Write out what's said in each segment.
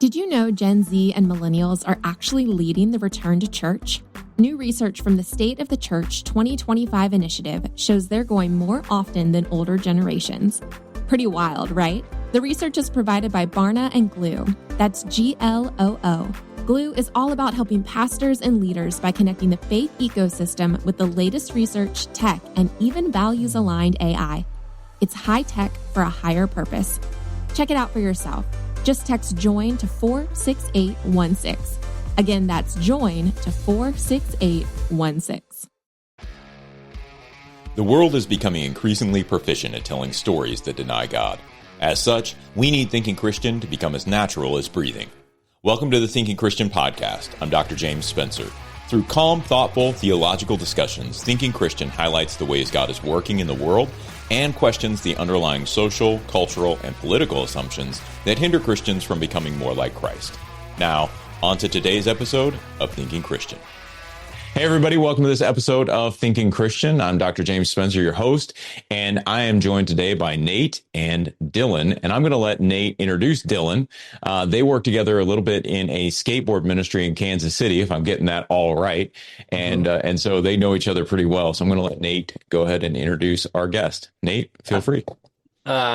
Did you know Gen Z and millennials are actually leading the return to church? New research from the State of the Church 2025 initiative shows they're going more often than older generations. Pretty wild, right? The research is provided by Barna and Glue. That's GLOO. Glue is all about helping pastors and leaders by connecting the faith ecosystem with the latest research, tech, and even values-aligned AI. It's high tech for a higher purpose. Check it out for yourself. Just text JOIN to 46816. Again, that's JOIN to 46816. The world is becoming increasingly proficient at telling stories that deny God. As such, we need Thinking Christian to become as natural as breathing. Welcome to the Thinking Christian podcast. I'm Dr. James Spencer. Through calm, thoughtful, theological discussions, Thinking Christian highlights the ways God is working in the world and questions the underlying social, cultural, and political assumptions that hinder Christians from becoming more like Christ. Now, on to today's episode of Thinking Christian. Hey everybody, welcome to this episode of Thinking Christian. I'm Dr. James Spencer, your host, and I am joined today by Nate and Dylan, and I'm going to let Nate introduce Dylan. They work together a little bit in a skateboard ministry in Kansas City, if I'm getting that all right, and so they know each other pretty well. So I'm going to let Nate go ahead and introduce our guest. Nate, feel free.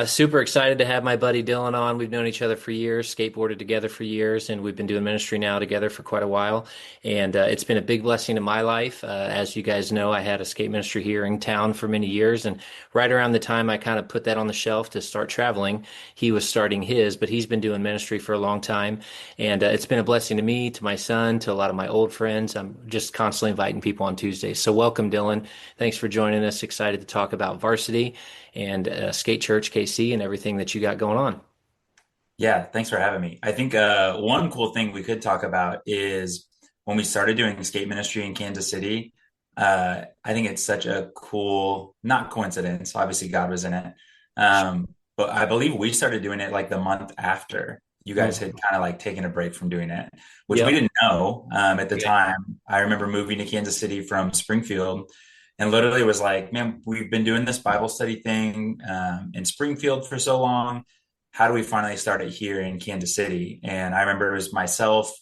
Super excited to have my buddy Dylan on. We've known each other for years, skateboarded together for years, and we've been doing ministry now together for quite a while. And it's been a big blessing in my life. As you guys know, I had a skate ministry here in town for many years. And right around the time I kind of put that on the shelf to start traveling, he was starting his, but he's been doing ministry for a long time. And it's been a blessing to me, to my son, to a lot of my old friends. I'm just constantly inviting people on Tuesdays. So welcome, Dylan. Thanks for joining us. Excited to talk about Varsity and Skate Church KC and everything that you got going on. Yeah, thanks for having me. I think one cool thing we could talk about is when we started doing skate ministry in Kansas City. I think it's such a cool, not coincidence, obviously God was in it, but I believe we started doing it like the month after you guys had kind of like taken a break from doing it, which we didn't know at the time. I remember moving to Kansas City from Springfield, and literally was like, man, we've been doing this Bible study thing in Springfield for so long. How do we finally start it here in Kansas City? And I remember it was myself,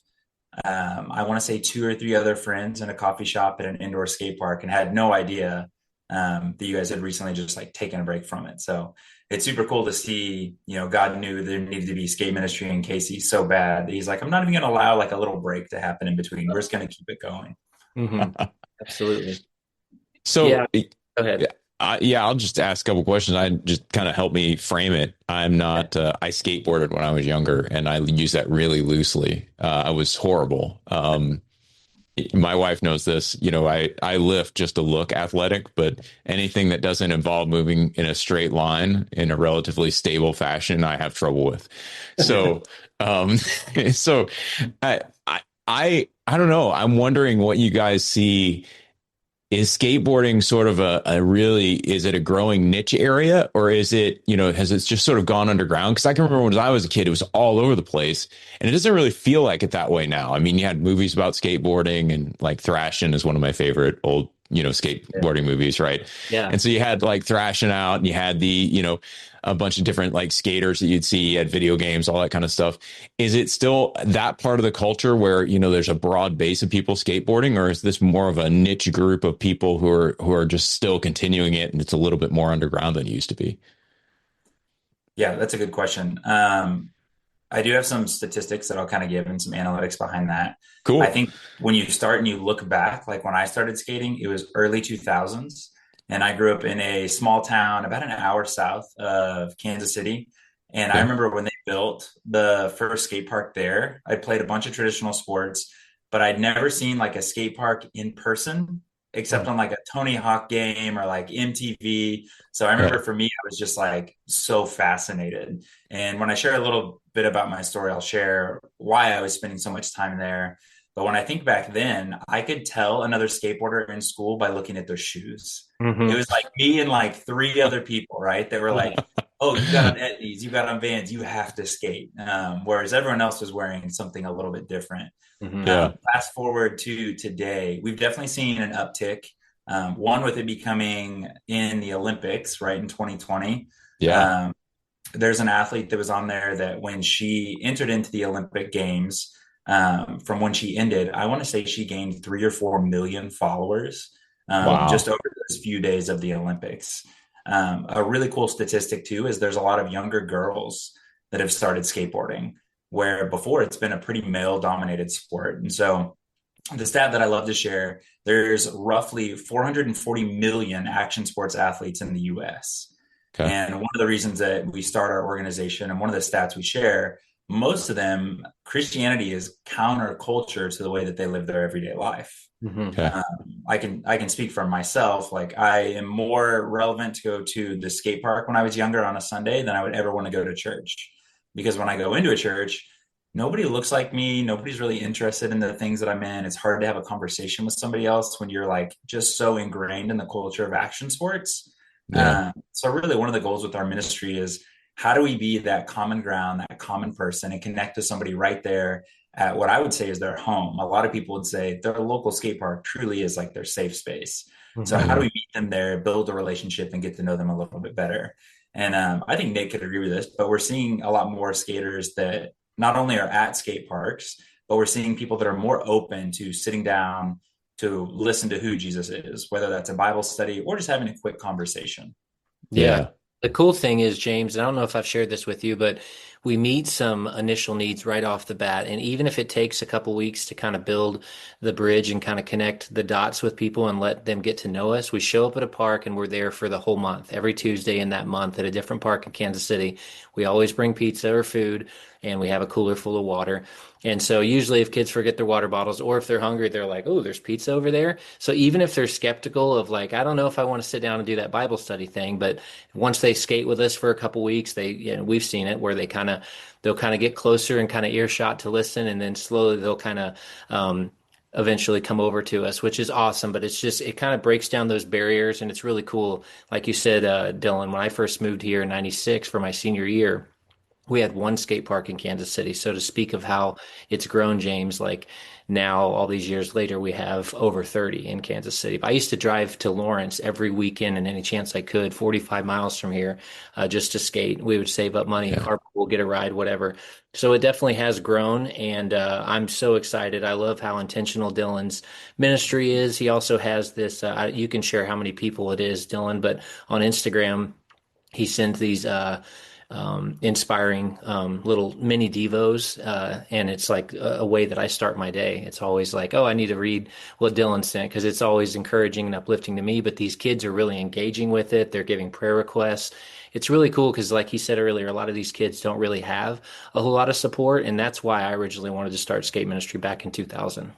I want to say 2 or 3 other friends in a coffee shop at an indoor skate park, and had no idea that you guys had recently just like taken a break from it. So it's super cool to see, you know, God knew there needed to be skate ministry in KC so bad that he's like, I'm not even going to allow like a little break to happen in between. We're just going to keep it going. Mm-hmm. Absolutely. So, go ahead. I'll just ask a couple questions. I just kind of help me frame it. I'm not, I skateboarded when I was younger, and I use that really loosely. I was horrible. My wife knows this, you know, I lift just to look athletic, but anything that doesn't involve moving in a straight line in a relatively stable fashion, I have trouble with. So, so I don't know. I'm wondering what you guys see. Is skateboarding sort of is it a growing niche area, or is it, you know, has it just sort of gone underground? Because I can remember when I was a kid, it was all over the place, and it doesn't really feel like it that way now. I mean, you had movies about skateboarding, and like Thrashin' is one of my favorite old, you know, skateboarding movies, right? Yeah. And so you had like Thrashin' Out, and you had the, you know, a bunch of different like skaters that you'd see at video games, all that kind of stuff. Is it still that part of the culture where, you know, there's a broad base of people skateboarding, or is this more of a niche group of people who are just still continuing it, and it's a little bit more underground than it used to be? Yeah, that's a good question. I do have some statistics that I'll kind of give and some analytics behind that. Cool. I think when you start and you look back, like when I started skating, it was early 2000s. And I grew up in a small town about an hour south of Kansas City. And I remember when they built the first skate park there, I played a bunch of traditional sports, but I'd never seen like a skate park in person, except on like a Tony Hawk game or like MTV. So I remember for me, I was just like so fascinated. And when I share a little bit about my story, I'll share why I was spending so much time there. But when I think back then, I could tell another skateboarder in school by looking at their shoes. Mm-hmm. It was like me and like 3 other people, right? That were like, oh, you got on Etnies, you got on Vans, you have to skate. Whereas everyone else was wearing something a little bit different. Mm-hmm. Fast forward to today, we've definitely seen an uptick. One with it becoming in the Olympics, right, in 2020. Yeah. there's an athlete that was on there that when she entered into the Olympic Games, from when she ended, I want to say she gained 3 or 4 million followers just Wow. over those few days of the Olympics. A really cool statistic too is there's a lot of younger girls that have started skateboarding, where before it's been a pretty male dominated sport. And so the stat that I love to share, there's roughly 440 million action sports athletes in the US. Okay. And one of the reasons that we start our organization and one of the stats we share, most of them, Christianity is counterculture to the way that they live their everyday life. Mm-hmm. Okay. I can speak for myself. Like I am more relevant to go to the skate park when I was younger on a Sunday than I would ever want to go to church. Because when I go into a church, nobody looks like me. Nobody's really interested in the things that I'm in. It's hard to have a conversation with somebody else when you're like just so ingrained in the culture of action sports. Yeah. So really one of the goals with our ministry is how do we be that common ground, that common person, and connect to somebody right there at what I would say is their home. A lot of people would say their local skate park truly is like their safe space. So how do we meet them there, build a relationship, and get to know them a little bit better? And I think Nick could agree with this, but we're seeing a lot more skaters that not only are at skate parks, but we're seeing people that are more open to sitting down to listen to who Jesus is, whether that's a Bible study or just having a quick conversation. Yeah. Yeah. The cool thing is, James, I don't know if I've shared this with you, but we meet some initial needs right off the bat. And even if it takes a couple weeks to kind of build the bridge and kind of connect the dots with people and let them get to know us, we show up at a park and we're there for the whole month, every Tuesday in that month at a different park in Kansas City. We always bring pizza or food and we have a cooler full of water. And so usually if kids forget their water bottles or if they're hungry, they're like, oh, there's pizza over there. So even if they're skeptical of like, I don't know if I want to sit down and do that Bible study thing, but once they skate with us for a couple weeks, we've seen it where they'll kind of get closer and kind of earshot to listen. And then slowly they'll kind of, eventually come over to us, which is awesome. But it kind of breaks down those barriers and it's really cool. Like you said, Dylan, when I first moved here in 96 for my senior year, we had one skate park in Kansas City. So to speak of how it's grown, James, like now all these years later, we have over 30 in Kansas City. I used to drive to Lawrence every weekend and any chance I could, 45 miles from here, just to skate. We would save up money, Yeah. carpool, get a ride, whatever. So it definitely has grown. And I'm so excited. I love how intentional Dylan's ministry is. He also has this, you can share how many people it is, Dylan, but on Instagram, he sends these inspiring little mini devos, and it's like a way that I start my day. It's always like, oh, I need to read what Dylan sent because it's always encouraging and uplifting to me. But these kids are really engaging with it. They're giving prayer requests. It's really cool because, like he said earlier, a lot of these kids don't really have a whole lot of support, and that's why I originally wanted to start skate ministry back in 2000.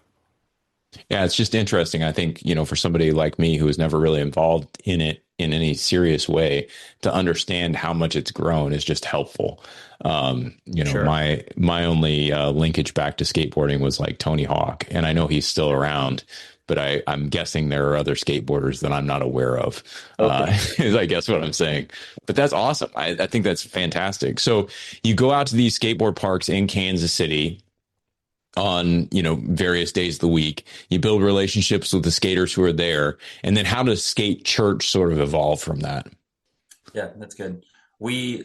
Yeah, it's just interesting. I think, for somebody like me who was never really involved in it in any serious way, to understand how much it's grown is just helpful. Sure. My only linkage back to skateboarding was like Tony Hawk, and I know he's still around, but I'm guessing there are other skateboarders that I'm not aware of, Okay. is I guess what I'm saying. But that's awesome. I think that's fantastic. So you go out to these skateboard parks in Kansas City on various days of the week. You build relationships with the skaters who are there, and then how does skate church sort of evolve from that? Yeah, that's good.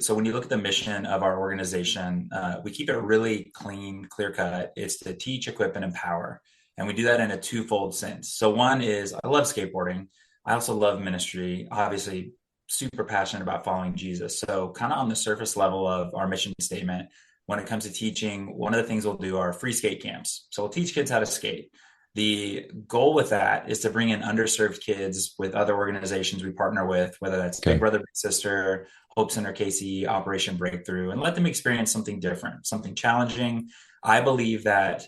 So when you look at the mission of our organization, we keep it really clean, clear cut. It's to teach, equip, and empower. And we do that in a twofold sense. So one is I love skateboarding. I also love ministry, obviously super passionate about following Jesus. So kind of on the surface level of our mission statement, when it comes to teaching, one of the things we'll do are free skate camps. So we'll teach kids how to skate. The goal with that is to bring in underserved kids with other organizations we partner with, whether that's Okay. Big Brother, Big Sister, Hope Center KC, Operation Breakthrough, and let them experience something different, something challenging. I believe that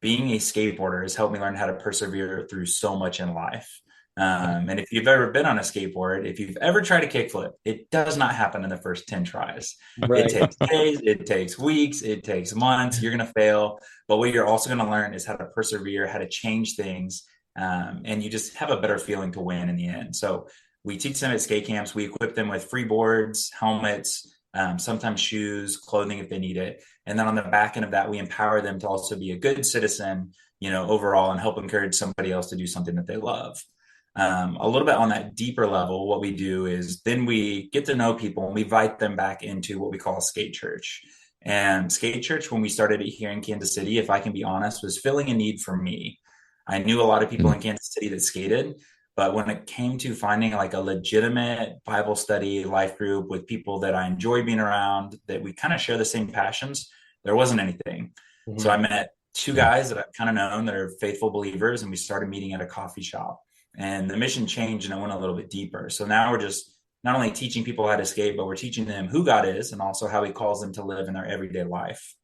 being a skateboarder has helped me learn how to persevere through so much in life. And if you've ever been on a skateboard, if you've ever tried a kickflip, it does not happen in the first 10 tries. It takes days, it takes weeks, it takes months. You're going to fail. But what you're also going to learn is how to persevere, how to change things. And you just have a better feeling to win in the end. So we teach them at skate camps. We equip them with free boards, helmets, sometimes shoes, clothing if they need it. And then on the back end of that, we empower them to also be a good citizen, overall, and help encourage somebody else to do something that they love. A little bit on that deeper level, what we do is then we get to know people and we invite them back into what we call skate church. And skate church, when we started it here in Kansas City, if I can be honest, was filling a need for me. I knew a lot of people in Kansas City that skated, but when it came to finding like a legitimate Bible study life group with people that I enjoy being around, that we kind of share the same passions, there wasn't anything. Mm-hmm. So I met two guys that I've kind of known that are faithful believers, and we started meeting at a coffee shop. And the mission changed and it went a little bit deeper. So now we're just not only teaching people how to skate, but we're teaching them who God is and also how he calls them to live in their everyday life.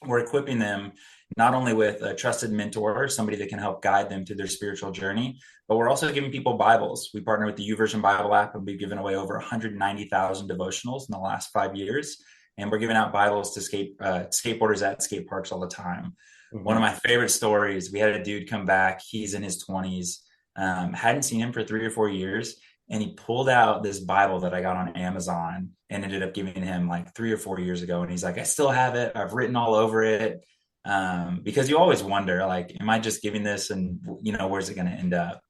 We're equipping them not only with a trusted mentor, somebody that can help guide them through their spiritual journey, but we're also giving people Bibles. We partner with the YouVersion Bible app, and we've given away over 190,000 devotionals in the last 5 years. And we're giving out Bibles to skateboarders at skate parks all the time. Mm-hmm. One of my favorite stories, we had a dude come back. He's in his 20s. Hadn't seen him for 3 or 4 years. And he pulled out this Bible that I got on Amazon and ended up giving him like 3 or 4 years ago. And he's like, I still have it. I've written all over it. Because you always wonder, like, am I just giving this and, where's it going to end up?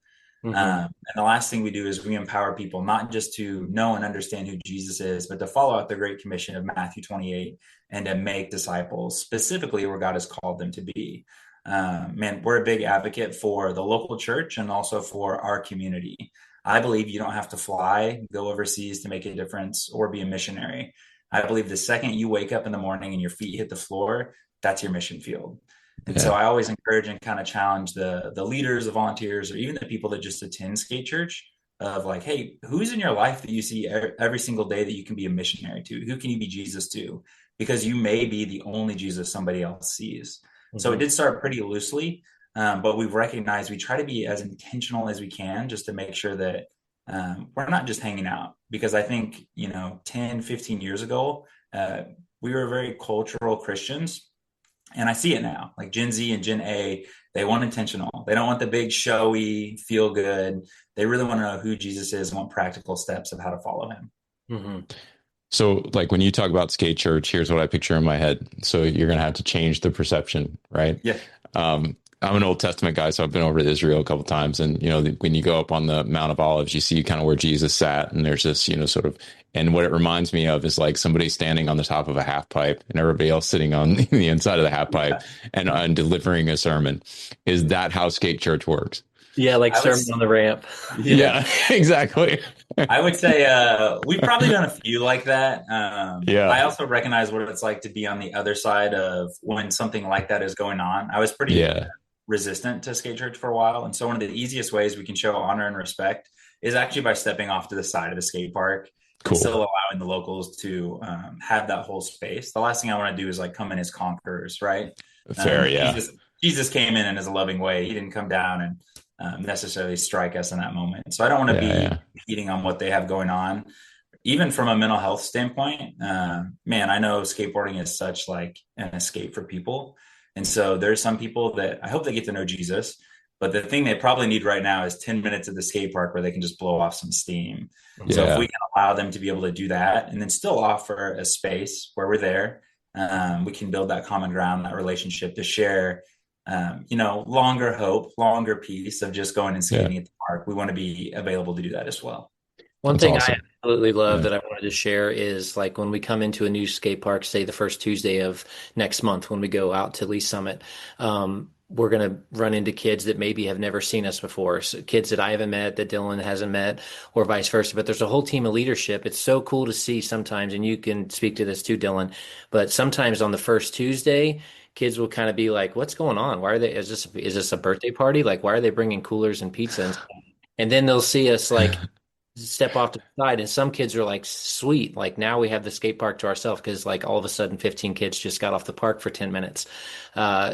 Mm-hmm. And the last thing we do is we empower people not just to know and understand who Jesus is, but to follow out the Great Commission of Matthew 28 and to make disciples specifically where God has called them to be. Man, we're a big advocate for the local church and also for our community. I believe you don't have to fly, go overseas to make a difference or be a missionary. I believe the second you wake up in the morning and your feet hit the floor, that's your mission field. And so I always encourage and kind of challenge the leaders, the volunteers, or even the people that just attend skate church of like, hey, who's in your life that you see every single day that you can be a missionary to? Who can you be Jesus to? Because you may be the only Jesus somebody else sees. Mm-hmm. So it did start pretty loosely, but we've recognized we try to be as intentional as we can just to make sure that we're not just hanging out. Because I think, 10, 15 years ago, we were very cultural Christians. And I see it now, like Gen Z and Gen A, they want intentional. They don't want the big showy, feel good. They really want to know who Jesus is and want practical steps of how to follow him. Mm-hmm. So like when you talk about skate church, here's what I picture in my head. So you're going to have to change the perception, right? Yeah. I'm an Old Testament guy, so I've been over to Israel a couple of times. And, when you go up on the Mount of Olives, you see kind of where Jesus sat. And there's this, sort of, and what it reminds me of is like somebody standing on the top of a half pipe and everybody else sitting on the inside of the half pipe and delivering a sermon. Is that how skate church works? Yeah, like sermon on the ramp. Yeah, exactly. I would say we've probably done a few like that. I also recognize what it's like to be on the other side of when something like that is going on. I was pretty resistant to skate church for a while. And so one of the easiest ways we can show honor and respect is actually by stepping off to the side of the skate park. Cool. And still allowing the locals to have that whole space. The last thing I want to do is like come in as conquerors, right? Fair, yeah. Jesus came in his a loving way. He didn't come down and necessarily strike us in that moment. So I don't want to be competing on what they have going on. Even from a mental health standpoint, man, I know skateboarding is such like an escape for people. And so there's some people that I hope they get to know Jesus, but the thing they probably need right now is 10 minutes at the skate park where they can just blow off some steam. Yeah. So if we can allow them to be able to do that and then still offer a space where we're there, we can build that common ground, that relationship to share, longer hope, longer peace of just going and skating at the park. We want to be available to do that as well. One thing awesome. I absolutely love that I wanted to share is like when we come into a new skate park, say the first Tuesday of next month, when we go out to Lee Summit, we're going to run into kids that maybe have never seen us before. So kids that I haven't met, that Dylan hasn't met, or vice versa. But there's a whole team of leadership. It's so cool to see sometimes, and you can speak to this too, Dylan, but sometimes on the first Tuesday, kids will kind of be like, what's going on? Why are they, is this a birthday party? Like, why are they bringing coolers and pizza and stuff? And then they'll see us like step off to the side, and some kids are like, sweet, like now we have the skate park to ourselves, because like all of a sudden 15 kids just got off the park for 10 minutes.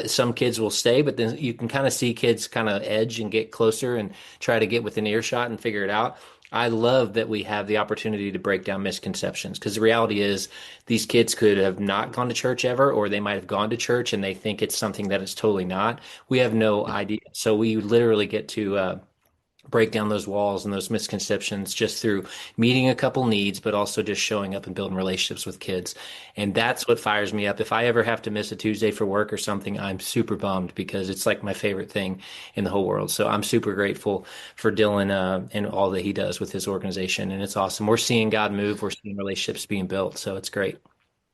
Some kids will stay, but then you can kind of see kids kind of edge and get closer and try to get within earshot and figure it out. I love that we have the opportunity to break down misconceptions, because the reality is these kids could have not gone to church ever, or they might have gone to church and they think it's something that it's totally not. We have no idea. So we literally get to break down those walls and those misconceptions just through meeting a couple needs, but also just showing up and building relationships with kids. And that's what fires me up. If I ever have to miss a Tuesday for work or something, I'm super bummed because it's like my favorite thing in the whole world. So I'm super grateful for Dylan and all that he does with his organization. And it's awesome. We're seeing God move. We're seeing relationships being built. So it's great.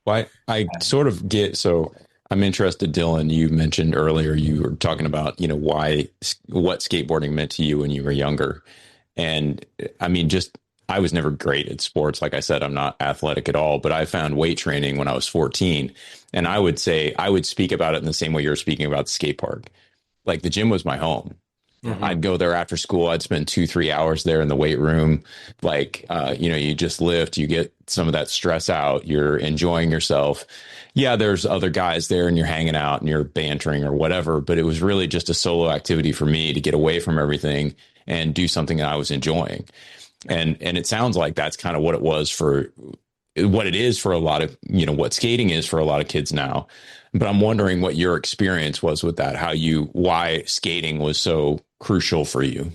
Well, I sort of get, so I'm interested, Dylan, you mentioned earlier, you were talking about, what skateboarding meant to you when you were younger. And I mean, I was never great at sports. Like I said, I'm not athletic at all, but I found weight training when I was 14. And I would speak about it in the same way you're speaking about the skate park. Like the gym was my home. Mm-hmm. I'd go there after school. I'd spend 2-3 hours there in the weight room. Like, you just lift, you get some of that stress out. You're enjoying yourself. Yeah, there's other guys there and you're hanging out and you're bantering or whatever. But it was really just a solo activity for me to get away from everything and do something that I was enjoying. And it sounds like that's kind of what it was for what it is for a lot of, what skating is for a lot of kids now. But I'm wondering what your experience was with that, why skating was so crucial for you.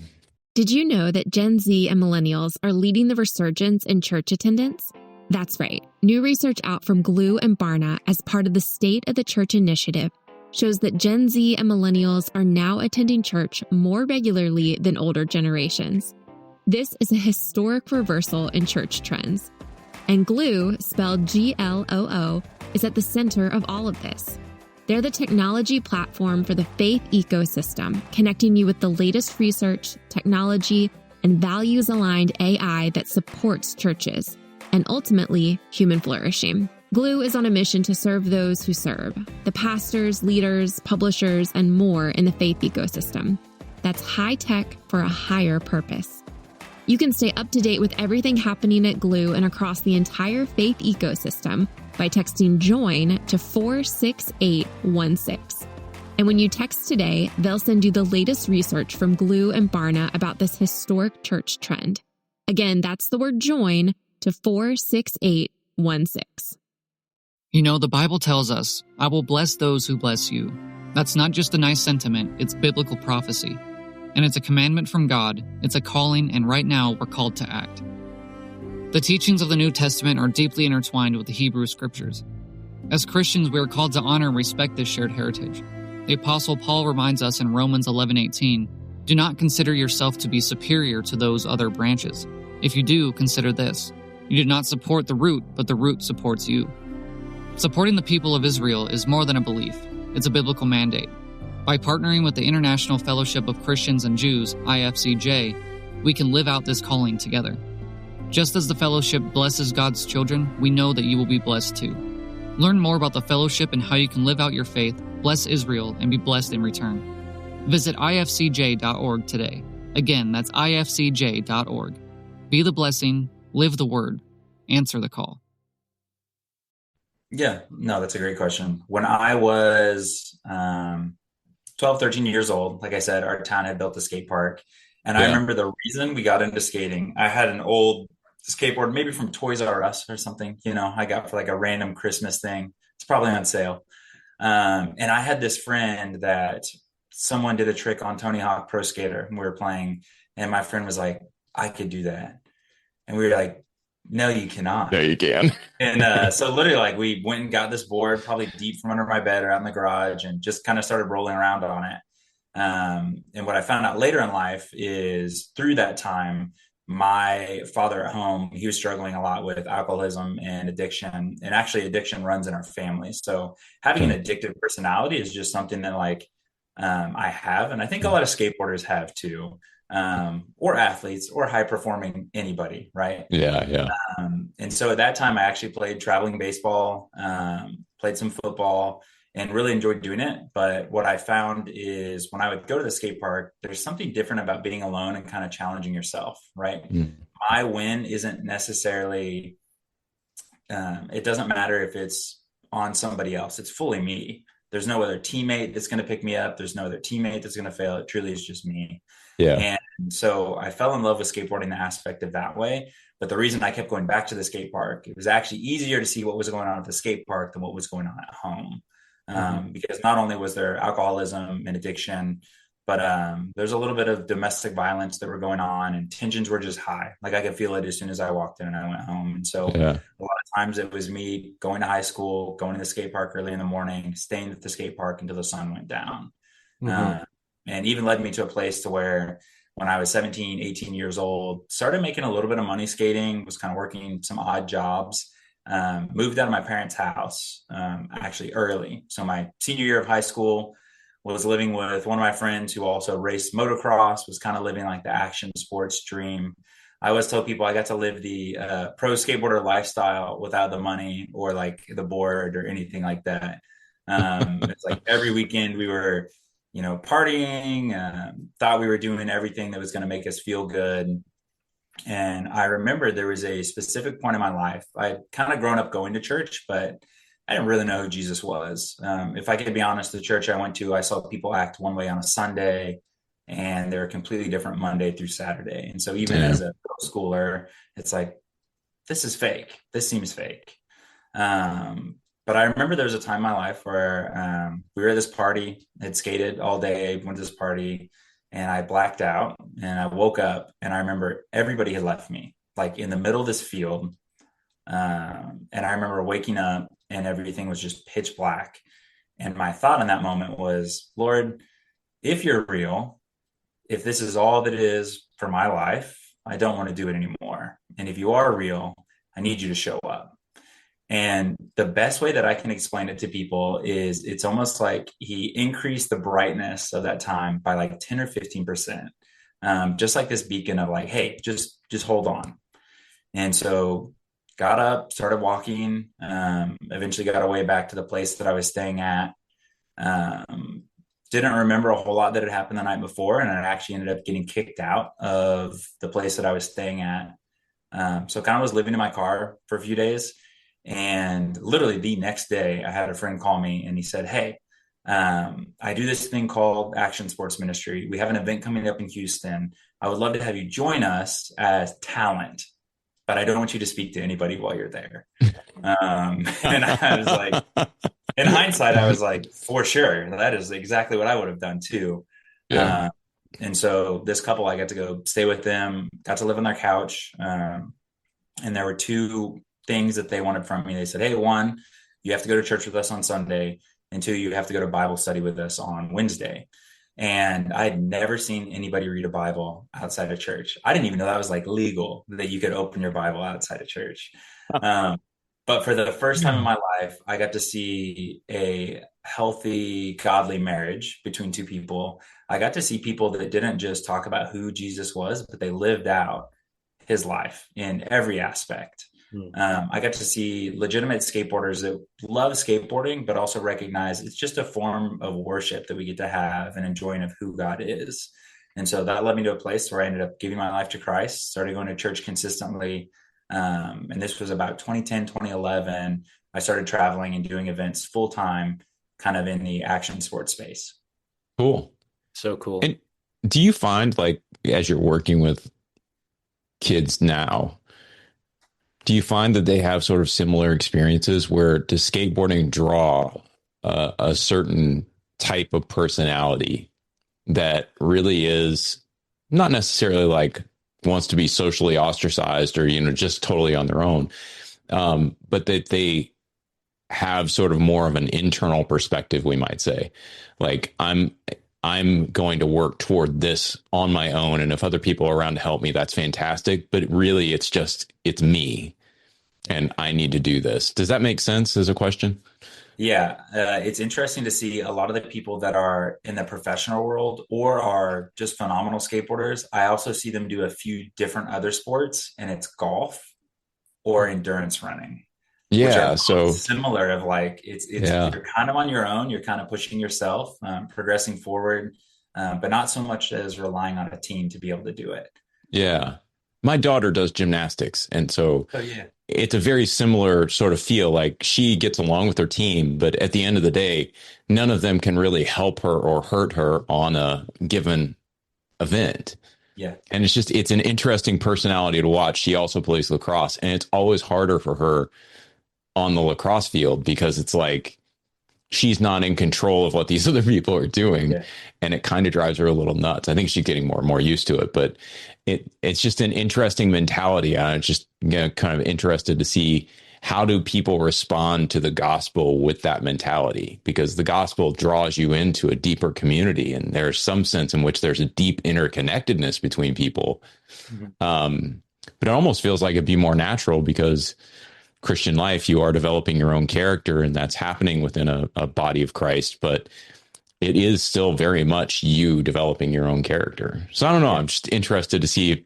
Did you know that Gen Z and millennials are leading the resurgence in church attendance? That's right. New research out from Glue and Barna as part of the State of the Church initiative shows that Gen Z and millennials are now attending church more regularly than older generations. This is a historic reversal in church trends. And Glue, spelled GLOO, is at the center of all of this. They're the technology platform for the faith ecosystem, connecting you with the latest research, technology, and values-aligned AI that supports churches, and ultimately, human flourishing. Glue is on a mission to serve those who serve, the pastors, leaders, publishers, and more in the faith ecosystem. That's high tech for a higher purpose. You can stay up to date with everything happening at Glue and across the entire faith ecosystem by texting JOIN to 46816. And when you text today, they'll send you the latest research from Glue and Barna about this historic church trend. Again, that's the word JOIN to 46816. The Bible tells us, I will bless those who bless you. That's not just a nice sentiment, it's biblical prophecy. And it's a commandment from God, it's a calling, and right now we're called to act. The teachings of the New Testament are deeply intertwined with the Hebrew Scriptures. As Christians, we are called to honor and respect this shared heritage. The Apostle Paul reminds us in Romans 11:18, do not consider yourself to be superior to those other branches. If you do, consider this. You do not support the root, but the root supports you. Supporting the people of Israel is more than a belief. It's a biblical mandate. By partnering with the International Fellowship of Christians and Jews, IFCJ, we can live out this calling together. Just as the fellowship blesses God's children, we know that you will be blessed too. Learn more about the fellowship and how you can live out your faith, bless Israel, and be blessed in return. Visit ifcj.org today. Again, that's ifcj.org. Be the blessing, live the word, answer the call. Yeah, no, that's a great question. When I was 12, 13 years old, like I said, our town had built a skate park. And I remember the reason we got into skating, I had an old skateboard, maybe from Toys R Us or something, I got for like a random Christmas thing. It's probably on sale. And I had this friend that someone did a trick on Tony Hawk Pro Skater and we were playing. And my friend was like, I could do that. And we were like, no, you cannot. No, you can. And so literally like we went and got this board probably deep from under my bed or out in the garage and just kind of started rolling around on it. And what I found out later in life is through that time, my father at home, he was struggling a lot with alcoholism and addiction, and actually addiction runs in our family. So having an addictive personality is just something that I have. And I think a lot of skateboarders have too. Or athletes or high performing anybody. Right. Yeah. And so at that time I actually played traveling baseball, played some football and really enjoyed doing it. But what I found is when I would go to the skate park, there's something different about being alone and kind of challenging yourself. Right. My win isn't necessarily, it doesn't matter if it's on somebody else. It's fully me. There's no other teammate that's going to pick me up. There's no other teammate that's going to fail. It truly is just me. Yeah. And so I fell in love with skateboarding, the aspect of that way. But the reason I kept going back to the skate park, it was actually easier to see what was going on at the skate park than what was going on at home. Because not only was there alcoholism and addiction, But there's a little bit of domestic violence that were going on, and tensions were just high. Like I could feel it as soon as I walked in and I went home. And so Yeah. a lot of times it was me going to high school, going to the skate park early in the morning, staying at the skate park until the sun went down. And even led me to a place to where when I was 17, 18 years old, started making a little bit of money skating, was kind of working some odd jobs, moved out of my parents' house actually early. So my senior year of high school, was living with one of my friends who also raced motocross, was kind of living like the action sports dream. I always tell people I got to live the pro skateboarder lifestyle without the money or like the board or anything like that. It's like every weekend we were, partying, thought we were doing everything that was going to make us feel good. And I remember there was a specific point in my life. I'd kind of grown up going to church, but I didn't really know who Jesus was. If I could be honest, the church I went to, I saw people act one way on a Sunday and they're completely different Monday through Saturday. And so even as a middle schooler, it's like, this is fake. This seems fake. But I remember there was a time in my life where we were at this party, had skated all day, went to this party, and I blacked out and I woke up and I remember everybody had left me like in the middle of this field. And I remember waking up and everything was just pitch black. And my thought in that moment was, Lord, if you're real, if this is all that it is for my life, I don't want to do it anymore. And if you are real, I need you to show up. And the best way that I can explain it to people is it's almost like he increased the brightness of that time by like 10 or 15%. Just like this beacon of like, hey, just hold on. And so got up, started walking, eventually got away back to the place that I was staying at. Didn't remember a whole lot that had happened the night before. And I actually ended up getting kicked out of the place that I was staying at. So kind of was living in my car for a few days. And literally the next day I had a friend call me and he said, hey, I do this thing called Action Sports Ministry. We have an event coming up in Houston. I would love to have you join us as talent, but I don't want you to speak to anybody while you're there. And I was like, in hindsight, I was like, for sure, that is exactly what I would have done too. Yeah. And so this couple, I got to go stay with them, got to live on their couch. And there were two things that they wanted from me. They said, hey, one, you have to go to church with us on Sunday. And two, you have to go to Bible study with us on Wednesday. And I had never seen anybody read a Bible outside of church. I didn't even know that was like legal, that you could open your Bible outside of church. But for the first time in my life, I got to see a healthy, godly marriage between two people. I got to see people that didn't just talk about who Jesus was, but they lived out his life in every aspect. I got to see legitimate skateboarders that love skateboarding, but also recognize it's just a form of worship that we get to have and enjoying of who God is. And so that led me to a place where I ended up giving my life to Christ, started going to church consistently. And this was about 2010, 2011. I started traveling and doing events full time, kind of in the action sports space. Cool. So cool. And do you find, like, as you're working with kids now, do you find that they have sort of similar experiences? Where does skateboarding draw a certain type of personality that really is not necessarily like wants to be socially ostracized or, just totally on their own, but that they have sort of more of an internal perspective, we might say, like, I'm going to work toward this on my own. And if other people are around to help me, that's fantastic. But really, it's me and I need to do this. Does that make sense as a question? Yeah. It's interesting to see a lot of the people that are in the professional world or are just phenomenal skateboarders. I also see them do a few different other sports, and it's golf or endurance running. Yeah. So similar of like, you're kind of on your own, you're kind of pushing yourself, progressing forward, but not so much as relying on a team to be able to do it. Yeah. My daughter does gymnastics. And so it's a very similar sort of feel. Like, she gets along with her team, but at the end of the day, none of them can really help her or hurt her on a given event. Yeah. And it's an interesting personality to watch. She also plays lacrosse, and it's always harder for her on the lacrosse field because it's like, she's not in control of what these other people are doing. Yeah. And it kind of drives her a little nuts. I think she's getting more and more used to it, but it's just an interesting mentality. I'm just kind of interested to see, how do people respond to the gospel with that mentality? Because the gospel draws you into a deeper community, and there's some sense in which there's a deep interconnectedness between people. But it almost feels like it'd be more natural, because Christian life, you are developing your own character, and that's happening within a body of Christ, but it is still very much you developing your own character. So I don't know. I'm just interested to see,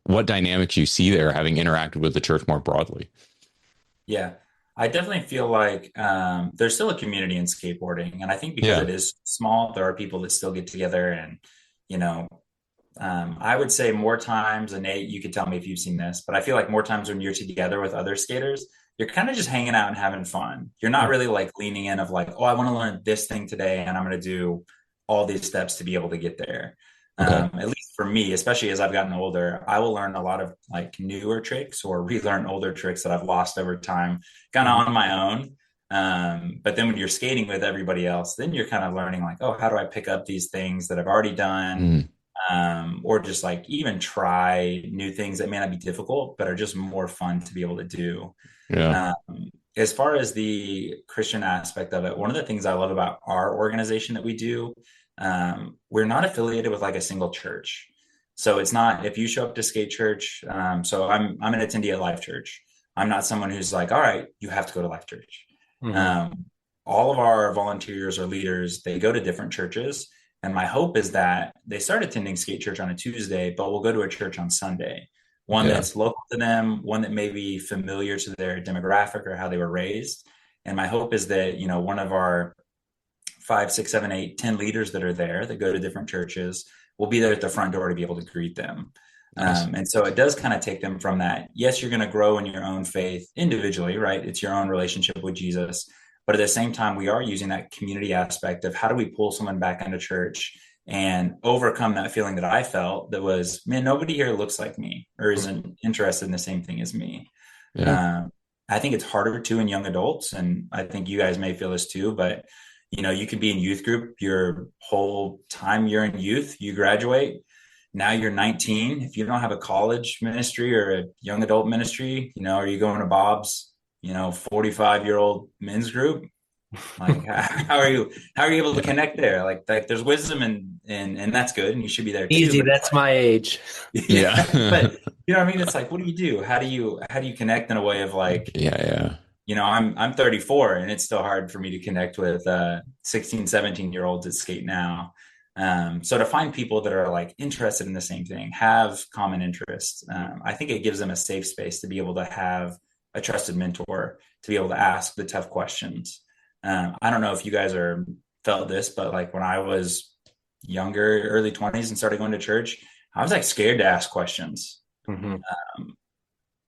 what dynamics you see there, having interacted with the church more broadly. Yeah, I definitely feel like there's still a community in skateboarding. And I think because it is small, there are people that still get together. And, I would say more times, and Nate, you could tell me if you've seen this, but I feel like more times when you're together with other skaters, you're kind of just hanging out and having fun. You're not really like leaning in of like, oh, I want to learn this thing today, and I'm going to do all these steps to be able to get there. Okay. At least for me, especially as I've gotten older, I will learn a lot of like newer tricks or relearn older tricks that I've lost over time, kind of on my own. But then when you're skating with everybody else, then you're kind of learning like, oh, how do I pick up these things that I've already done? Or just like even try new things that may not be difficult, but are just more fun to be able to do. Yeah. As far as the Christian aspect of it, one of the things I love about our organization that we do, we're not affiliated with like a single church. So it's not, if you show up to skate church, so I'm an attendee at Life Church. I'm not someone who's like, all right, you have to go to Life Church. All of our volunteers or leaders, they go to different churches. And my hope is that they start attending skate church on a Tuesday, but we'll go to a church on Sunday. One that's local to them, one that may be familiar to their demographic or how they were raised. And my hope is that, one of our 5, 6, 7, 8, 10 leaders that are there that go to different churches will be there at the front door to be able to greet them. And so it does kind of take them from that. Yes, you're going to grow in your own faith individually, right? It's your own relationship with Jesus. But at the same time, we are using that community aspect of how do we pull someone back into church and overcome that feeling that I felt that was, man, nobody here looks like me or isn't interested in the same thing as me. I think it's harder too in young adults. And I think you guys may feel this too, but you can be in youth group your whole time you're in youth, you graduate. Now you're 19. If you don't have a college ministry or a young adult ministry, are you going to Bob's, 45-year-old men's group? Like, how are you able to connect there? Like there's wisdom and that's good. And you should be there too. Easy. That's my age. Yeah. But you know what I mean? It's like, what do you do? How do you connect in a way of like, I'm 34 and it's still hard for me to connect with 16, 17-year-olds that skate now. So to find people that are like interested in the same thing, have common interests, I think it gives them a safe space to be able to have a trusted mentor, to be able to ask the tough questions. I don't know if you guys felt this, but like when I was younger, early 20s and started going to church, I was like scared to ask questions.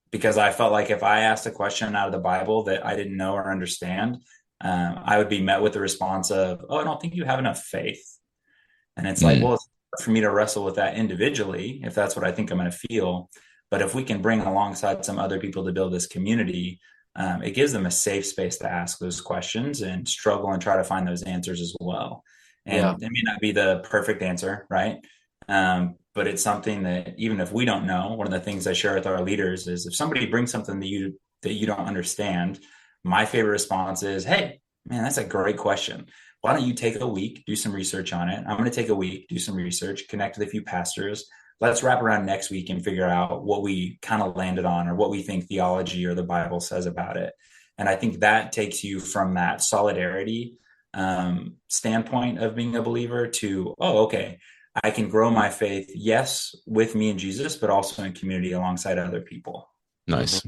Because I felt like if I asked a question out of the Bible that I didn't know or understand, I would be met with the response of, oh, I don't think you have enough faith. And it's like, well, it's hard for me to wrestle with that individually, if that's what I think I'm going to feel. But if we can bring alongside some other people to build this community, it gives them a safe space to ask those questions and struggle and try to find those answers as well. And it may not be the perfect answer, right? But it's something that even if we don't know, one of the things I share with our leaders is if somebody brings something that you don't understand, my favorite response is, hey, man, that's a great question. Why don't you take a week, do some research on it? I'm going to take a week, do some research, connect with a few pastors. Let's wrap around next week and figure out what we kind of landed on or what we think theology or the Bible says about it. And I think that takes you from that solidarity standpoint of being a believer to, oh, okay, I can grow my faith, yes, with me and Jesus, but also in community alongside other people. Nice.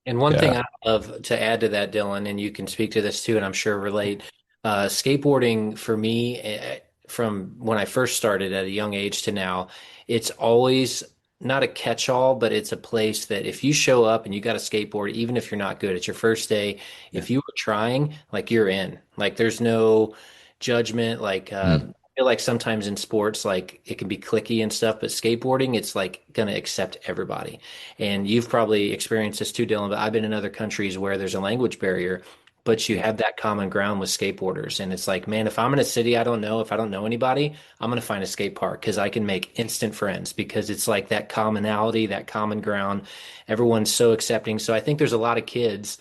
And one thing I love to add to that, Dylan, and you can speak to this too, and I'm sure relate, skateboarding for me, from when I first started at a young age to now, it's always not a catch-all, but it's a place that if you show up and you got a skateboard, even if you're not good, it's your first day. If you were trying, like you're in, like there's no judgment. Like I feel like sometimes in sports, like it can be cliquey and stuff, but skateboarding, it's like going to accept everybody. And you've probably experienced this too, Dylan, but I've been in other countries where there's a language barrier. but you have that common ground with skateboarders. And it's like, man, if I'm in a city I don't know, if I don't know anybody, I'm going to find a skate park because I can make instant friends because it's like that commonality, that common ground. Everyone's so accepting. So I think there's a lot of kids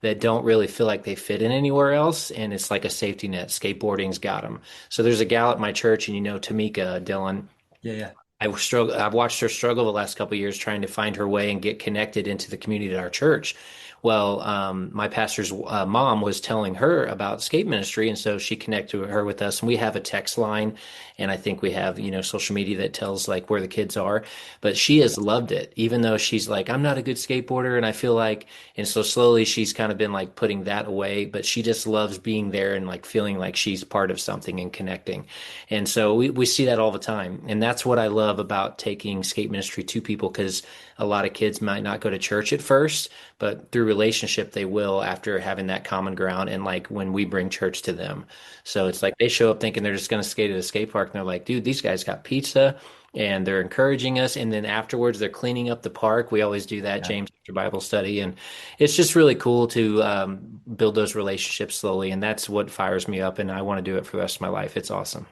that don't really feel like they fit in anywhere else. And it's like a safety net. Skateboarding's got them. So there's a gal at my church, and Tamika, Dylan. Yeah. I've watched her struggle the last couple of years trying to find her way and get connected into the community at our church. Well, my pastor's mom was telling her about skate ministry, and so she connected her with us. And we have a text line, and I think we have social media that tells like where the kids are. But she has loved it, even though she's like, I'm not a good skateboarder, and I feel like, and so slowly she's kind of been like putting that away. But she just loves being there and like feeling like she's part of something and connecting. And so we see that all the time, and that's what I love about taking skate ministry to people, because a lot of kids might not go to church at first, but through relationship they will after having that common ground, and like when we bring church to them. So it's like they show up thinking they're just going to skate at a skate park, and they're like, dude, these guys got pizza, and they're encouraging us, and then afterwards they're cleaning up the park. We always do that, yeah. James, after Bible study, and it's just really cool to build those relationships slowly, and that's what fires me up, and I want to do it for the rest of my life. It's awesome.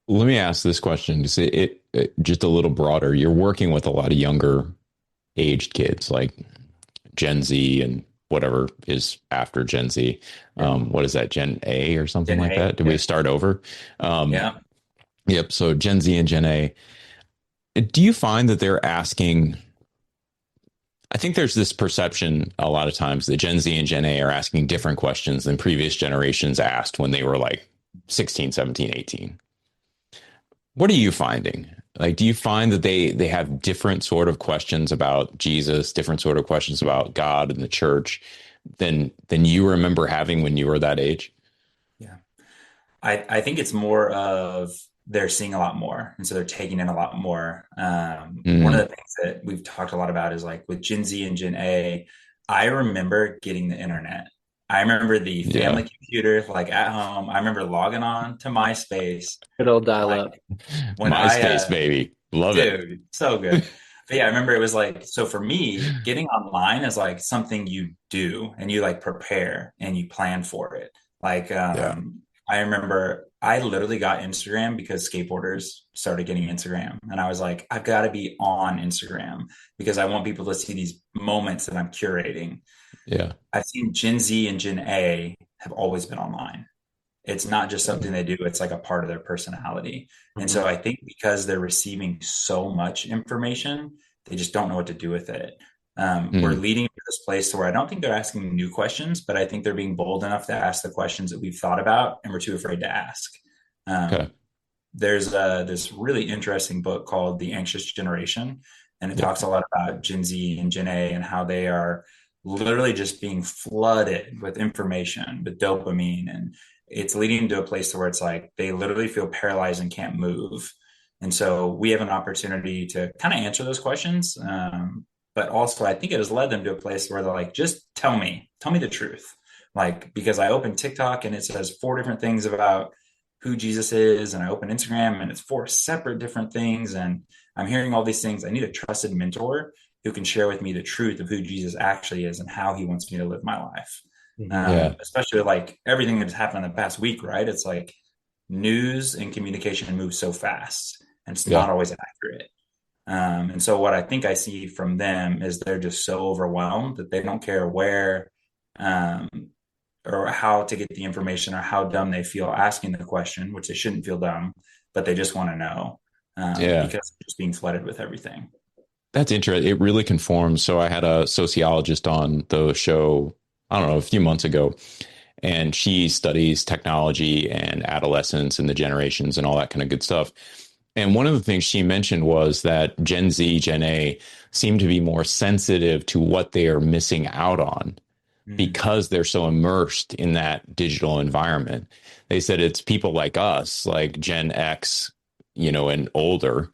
Let me ask this question, it just a little broader. You're working with a lot of younger aged kids, like Gen Z and whatever is after Gen Z. What is that, Gen A or something Gen like A, that? Did we start over? Yeah. Yep. So Gen Z and Gen A. Do you find that they're asking? I think there's this perception a lot of times that Gen Z and Gen A are asking different questions than previous generations asked when they were like 16, 17, 18. What are you finding? Like, do you find that they have different sort of questions about Jesus, different sort of questions about God and the church than you remember having when you were that age? Yeah. I think it's more of they're seeing a lot more, and so they're taking in a lot more. One of the things that we've talked a lot about is like with Gen Z and Gen A, I remember getting the internet. I remember the family computer, like at home. I remember logging on to MySpace. Good old dial-up. MySpace, baby. Love it. Dude, so good. But yeah, I remember it was like, so for me, getting online is like something you do and you like prepare and you plan for it. Like, I remember I literally got Instagram because skateboarders started getting Instagram. And I was like, I've got to be on Instagram because I want people to see these moments that I'm curating. Yeah. I've seen Gen Z and Gen A have always been online. It's not just something they do. It's like a part of their personality. Mm-hmm. And so I think because they're receiving so much information, they just don't know what to do with it. We're leading to this place where I don't think they're asking new questions, but I think they're being bold enough to ask the questions that we've thought about and we're too afraid to ask. There's this really interesting book called The Anxious Generation, and it talks a lot about Gen Z and Gen A and how they are literally just being flooded with information, with dopamine, and it's leading to a place where it's like they literally feel paralyzed and can't move. And so we have an opportunity to kind of answer those questions. But also I think it has led them to a place where they're like, just tell me the truth. Like, because I open TikTok and it says 4 different things about who Jesus is. And I open Instagram and it's 4 separate different things. And I'm hearing all these things. I need a trusted mentor who can share with me the truth of who Jesus actually is and how he wants me to live my life. Especially like everything that's happened in the past week, right? It's like news and communication moves so fast and it's not always accurate. And so what I think I see from them is they're just so overwhelmed that they don't care where or how to get the information or how dumb they feel asking the question, which they shouldn't feel dumb, but they just want to know because they're just being flooded with everything. That's interesting. It really conforms. So I had a sociologist on the show, I don't know, a few months ago, and she studies technology and adolescence and the generations and all that kind of good stuff. And one of the things she mentioned was that Gen Z, Gen A seem to be more sensitive to what they are missing out on because they're so immersed in that digital environment. They said it's people like us, like Gen X, and older,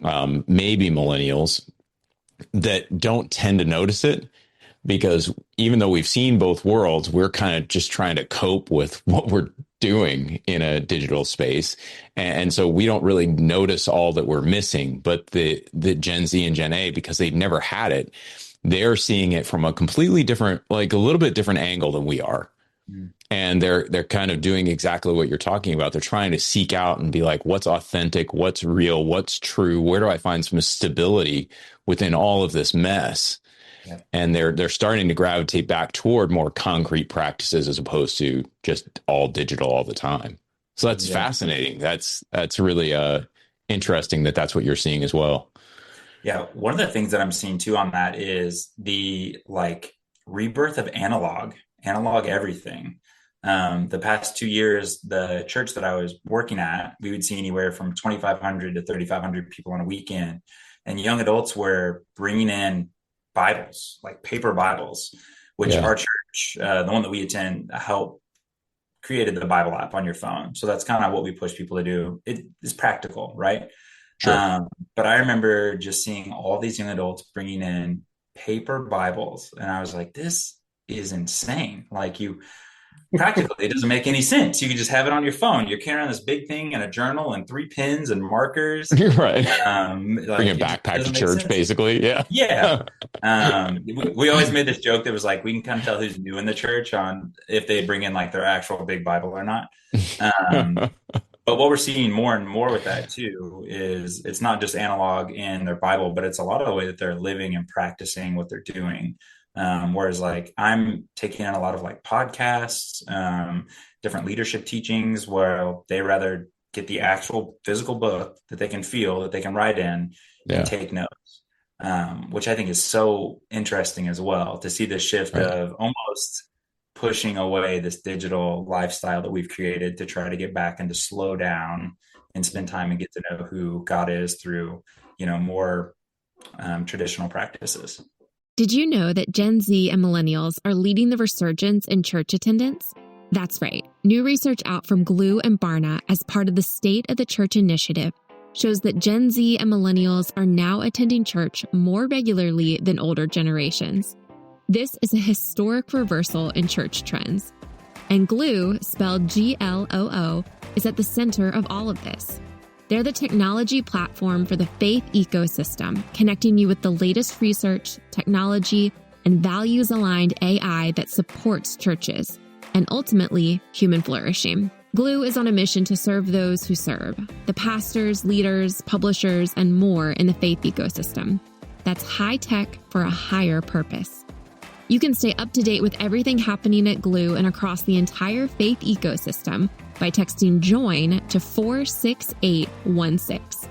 maybe millennials, that don't tend to notice it. Because even though we've seen both worlds, we're kind of just trying to cope with what we're doing in a digital space. And so we don't really notice all that we're missing. But the Gen Z and Gen A, because they've never had it, they're seeing it from a completely different, like a little bit different angle than we are. And they're kind of doing exactly what you're talking about. They're trying to seek out and be like, what's authentic, what's real, what's true? Where do I find some stability within all of this mess? Yeah. And they're starting to gravitate back toward more concrete practices as opposed to just all digital all the time. So that's fascinating. That's really interesting that's what you're seeing as well. Yeah. One of the things that I'm seeing too on that is the like rebirth of analog everything. The past 2 years, the church that I was working at, we would see anywhere from 2,500 to 3,500 people on a weekend. And young adults were bringing in Bibles, like paper Bibles, which our church, the one that we attend, created the Bible app on your phone. So that's kind of what we push people to do. It is practical, right? Sure. But I remember just seeing all these young adults bringing in paper Bibles. And I was like, this is insane. Like practically, it doesn't make any sense. You can just have it on your phone. You're carrying this big thing and a journal and 3 pens and markers. Right. Like, bring a backpack to church, basically. Yeah. Yeah. We always made this joke that was like, we can kind of tell who's new in the church on if they bring in like their actual big Bible or not. But what we're seeing more and more with that too is it's not just analog in their Bible, but it's a lot of the way that they're living and practicing what they're doing. Whereas like I'm taking in a lot of like podcasts, different leadership teachings where they rather get the actual physical book that they can feel, that they can write in and take notes, which I think is so interesting as well to see this shift of almost pushing away this digital lifestyle that we've created to try to get back and to slow down and spend time and get to know who God is through, more traditional practices. Did you know that Gen Z and millennials are leading the resurgence in church attendance? That's right. New research out from Glue and Barna as part of the State of the Church initiative shows that Gen Z and millennials are now attending church more regularly than older generations. This is a historic reversal in church trends. And Glue, spelled GLOO, is at the center of all of this. They're the technology platform for the faith ecosystem, connecting you with the latest research, technology, and values-aligned AI that supports churches, and ultimately, human flourishing. Glue is on a mission to serve those who serve, the pastors, leaders, publishers, and more in the faith ecosystem. That's high tech for a higher purpose. You can stay up to date with everything happening at Glue and across the entire faith ecosystem by texting JOIN to 46816.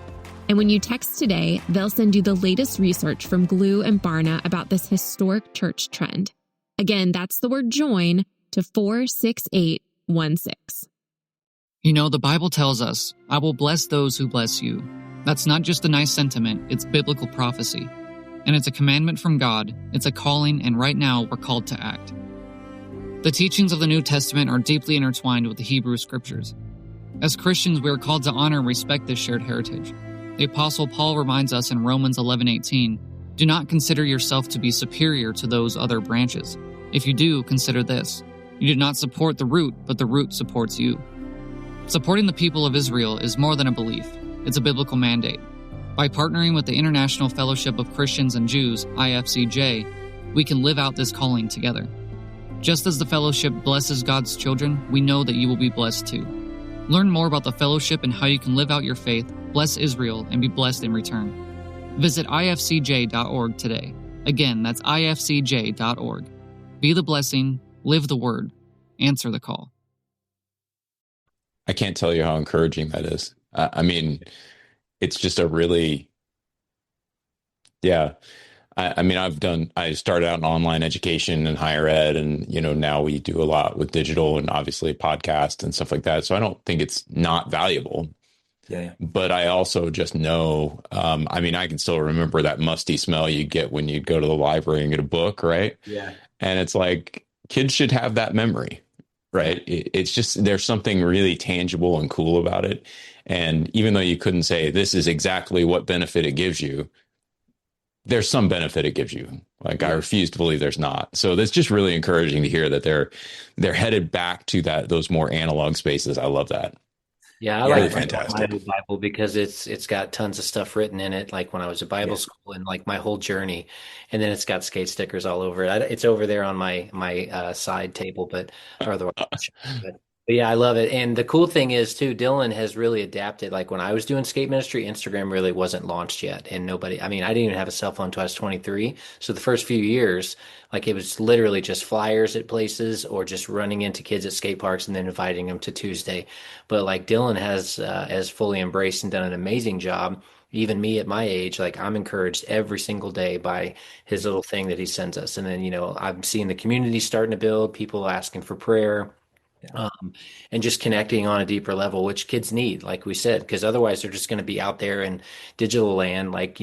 And when you text today, they'll send you the latest research from Glue and Barna about this historic church trend. Again, that's the word JOIN to 46816. The Bible tells us, I will bless those who bless you. That's not just a nice sentiment, it's biblical prophecy. And it's a commandment from God, it's a calling, and right now we're called to act. The teachings of the New Testament are deeply intertwined with the Hebrew Scriptures. As Christians, we are called to honor and respect this shared heritage. The Apostle Paul reminds us in Romans 11:18, do not consider yourself to be superior to those other branches. If you do, consider this. You did not support the root, but the root supports you. Supporting the people of Israel is more than a belief. It's a biblical mandate. By partnering with the International Fellowship of Christians and Jews, IFCJ, we can live out this calling together. Just as the fellowship blesses God's children, we know that you will be blessed too. Learn more about the fellowship and how you can live out your faith, bless Israel, and be blessed in return. Visit ifcj.org today. Again, that's ifcj.org. Be the blessing, live the word, answer the call. I can't tell you how encouraging that is. It's just a really, I started out in online education and higher ed, and, now we do a lot with digital and obviously podcast and stuff like that. So I don't think it's not valuable. Yeah. But I also just know, I can still remember that musty smell you get when you go to the library and get a book, right? Yeah. And it's like, kids should have that memory, right? It's just, there's something really tangible and cool about it. And even though you couldn't say this is exactly what benefit it gives you, there's some benefit it gives you. Like, I refuse to believe there's not. So that's just really encouraging to hear that they're headed back to those more analog spaces. I love that. Yeah, I Yeah, Really like my fantastic. old Bible because it's got tons of stuff written in it, like when I was at Bible yeah, school and like my whole journey, and then it's got skate stickers all over it. It's over there on my side table, or the but yeah, I love it. And the cool thing is too, Dylan has really adapted. Like when I was doing skate ministry, Instagram really wasn't launched yet, and I mean, I didn't even have a cell phone until I was 23. So the first few years, like it was literally just flyers at places or just running into kids at skate parks and then inviting them to Tuesday. But like Dylan has fully embraced and done an amazing job. Even me at my age, like I'm encouraged every single day by his little thing that he sends us. And then, I'm seeing the community starting to build, people asking for prayer, yeah. um, and just connecting on a deeper level, which kids need, like we said, because otherwise they're just going to be out there in digital land, like,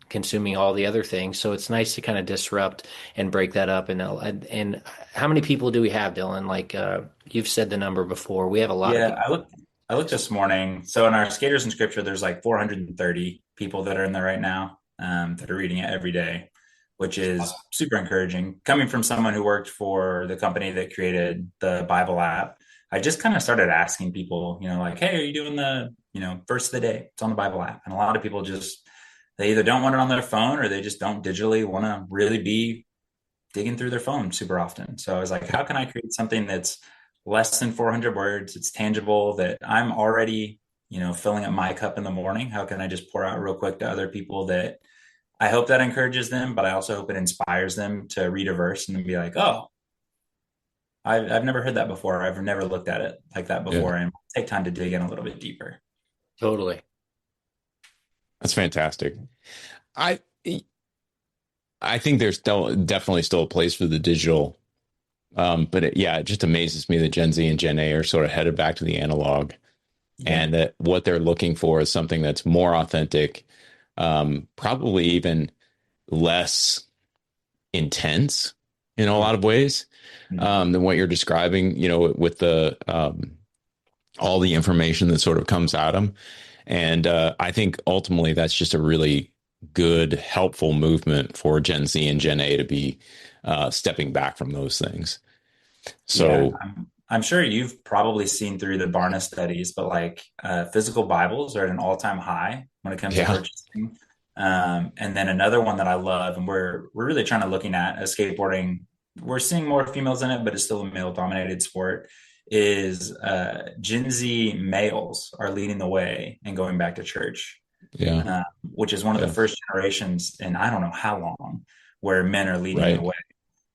consuming all the other things. So it's nice to kind of disrupt and break that up. And how many people do we have, Dylan? Like, you've said the number before. We have a lot of Yeah, people. I looked this morning. So in our Skaters in Scripture, there's like 430 people that are in there right now, that are reading it every day, which is super encouraging. Coming from someone who worked for the company that created the Bible app, I just kind of started asking people, like, hey, are you doing the, verse of the day? It's on the Bible app. And a lot of people just, they either don't want it on their phone or they just don't digitally want to really be digging through their phone super often. So I was like, how can I create something that's less than 400 words? It's tangible, that I'm already, filling up my cup in the morning. How can I just pour out real quick to other people that I hope that encourages them, but I also hope it inspires them to read a verse and then be like, oh, I've never heard that before. I've never looked at it like that Yeah, before, and take time to dig in a little bit deeper. Totally. that's fantastic. I I think there's definitely still a place for the digital. But it just amazes me that Gen Z and Gen A are sort of headed back to the analog, Yeah. and that what they're looking for is something that's more authentic, probably even less intense in a lot of ways, Mhm. than what you're describing, with the all the information that sort of comes at them. And I think ultimately that's just a really good, helpful movement for Gen Z and Gen A to be stepping back from those things. Yeah, So, I'm sure you've probably seen through the Barna studies, but like physical Bibles are at an all-time high when it comes to yeah, purchasing. And then another one that I love, and we're really trying to looking at as skateboarding, we're seeing more females in it, but it's still a male-dominated sport. Is Gen Z males are leading the way and going back to church, yeah, which is one of the yeah, first generations in I don't know how long where men are leading the right. way.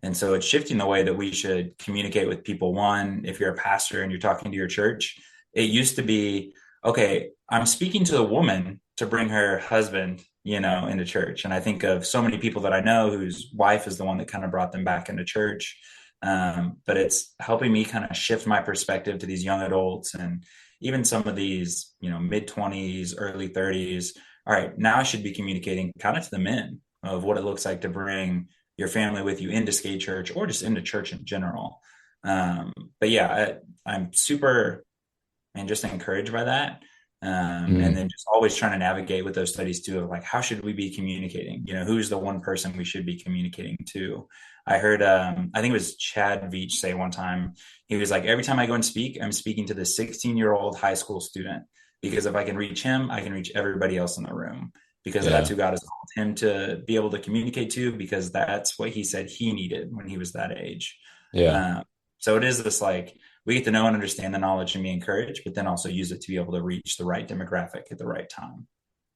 And so it's shifting the way that we should communicate with people. One, if you're a pastor and you're talking to your church, it used to be, okay, I'm speaking to the woman to bring her husband, into church. And I think of so many people that I know whose wife is the one that kind of brought them back into church. But it's helping me kind of shift my perspective to these young adults and even some of these, mid 20s, early 30s. All right, now I should be communicating kind of to the men of what it looks like to bring your family with you into skate church or just into church in general. But yeah, I'm super and just encouraged by that. And Mm, then just always trying to navigate with those studies too of like, how should we be communicating? Who's the one person we should be communicating to? I heard, I think it was Chad Veach say one time, he was like, every time I go and speak, I'm speaking to the 16-year-old high school student, because if I can reach him, I can reach everybody else in the room, because that's yeah, who God has called him to be able to communicate to, because that's what he said he needed when he was that age. yeah. Um, so it is this like, we get to know and understand the knowledge and be encouraged, but then also use it to be able to reach the right demographic at the right time.